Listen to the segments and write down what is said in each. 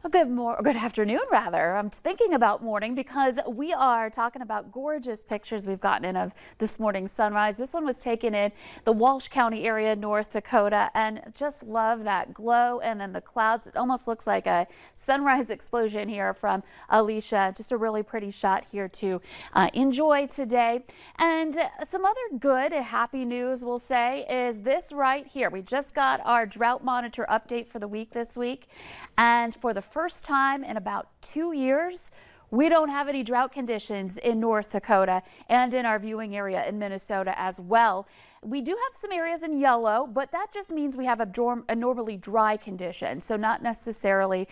Good afternoon, rather. I'm thinking about morning because we are talking about gorgeous pictures we've gotten in of this morning's sunrise. This one was taken in the Walsh County area, North Dakota, and just love that glow and then the clouds. It almost looks like a sunrise explosion here from Alicia. Just a really pretty shot here to enjoy today. And some other good, happy news we'll say is this right here. We just got our drought monitor update for the week this week, and for the first time in about 2 years, we don't have any drought conditions in North Dakota and in our viewing area in Minnesota as well. We do have some areas in yellow, but that just means we have abnormally dry conditions, so not necessarily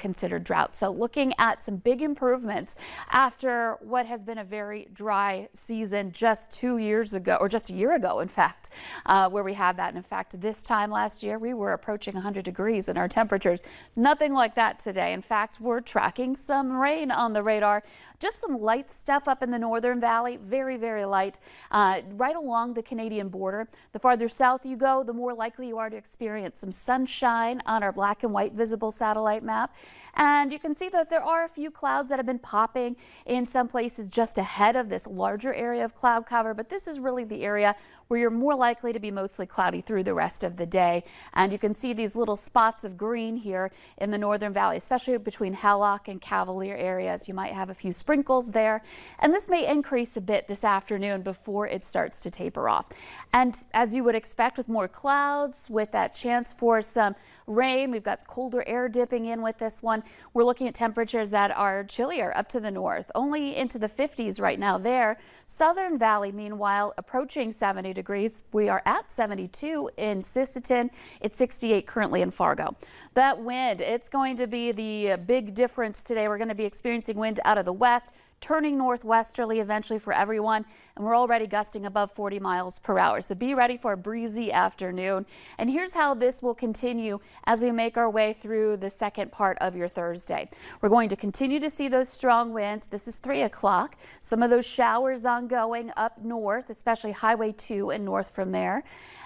considered drought. So looking at some big improvements after what has been a very dry season just 2 years ago, or just a year ago, in fact, where we had that. And in fact, this time last year, we were approaching 100 degrees in our temperatures. Nothing like that today. In fact, we're tracking some rain on the radar. Just some light stuff up in the Northern Valley, very, very light, right along the Canadian border. The farther south you go, the more likely you are to experience some sunshine on our black and white visible satellite map. And you can see that there are a few clouds that have been popping in some places just ahead of this larger area of cloud cover, but this is really the area where you're more likely to be mostly cloudy through the rest of the day. And you can see these little spots of green here in the Northern Valley, especially between Hallock and Cavalier areas. You might have a few sprinkles there, and this may increase a bit this afternoon before it starts to taper off. And as you would expect, with more clouds, with that chance for some rain, we've got colder air dipping in with this one. We're looking at temperatures that are chillier up to the north, only into the 50s right now there. Southern Valley, meanwhile, approaching 70 degrees. We are at 72 in Sisseton. It's 68 currently in Fargo. That wind, it's going to be the big difference today. We're going to be experiencing wind out of the west, turning northwesterly eventually for everyone, and we're already gusting above 40 miles per hour. So be ready for a breezy afternoon. And here's how this will continue as we make our way through the second part of your Thursday. We're going to continue to see those strong winds. This is 3 o'clock. Some of those showers ongoing up north, especially Highway 2 and north from there,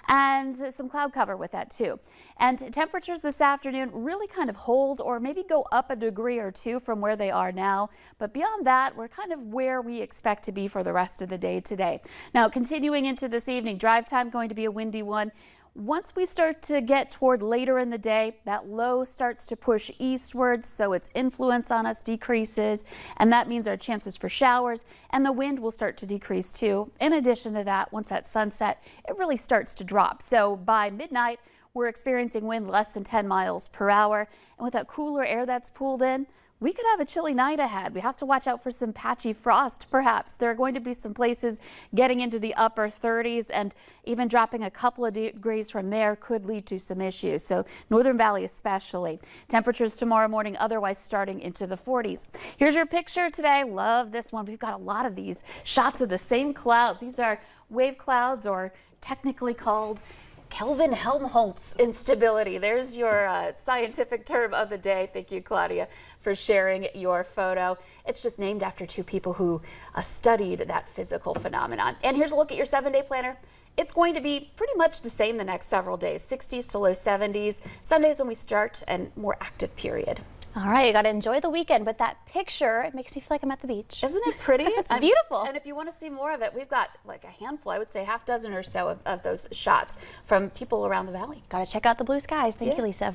and some cloud cover with that too. And temperatures this afternoon really kind of hold or maybe go up a degree or two from where they are now. But beyond that, we're kind of where we expect to be for the rest of the day today. Now, continuing into this evening, drive time going to be a windy one. Once we start to get toward later in the day, that low starts to push eastwards, so its influence on us decreases, and that means our chances for showers and the wind will start to decrease too. In addition to that, once at sunset, it really starts to drop. So by midnight, we're experiencing wind less than 10 miles per hour, and with that cooler air that's pulled in, we could have a chilly night ahead. We have to watch out for some patchy frost, perhaps. There are going to be some places getting into the upper 30s, and even dropping a couple of degrees from there could lead to some issues. So Northern Valley especially. Temperatures tomorrow morning otherwise starting into the 40s. Here's your picture today. Love this one. We've got a lot of these shots of the same clouds. These are wave clouds, or technically called Kelvin-Helmholtz instability. There's your scientific term of the day. Thank you, Claudia, for sharing your photo. It's just named after two people who studied that physical phenomenon. And here's a look at your 7-day planner. It's going to be pretty much the same the next several days, 60s to low 70s. Sundays when we start a more active period. All right, you got to enjoy the weekend, but that picture, it makes me feel like I'm at the beach. Isn't it pretty? It's beautiful. And if you want to see more of it, we've got like a handful, I would say half dozen or so of those shots from people around the valley. Got to check out the blue skies. Thank you, Lisa.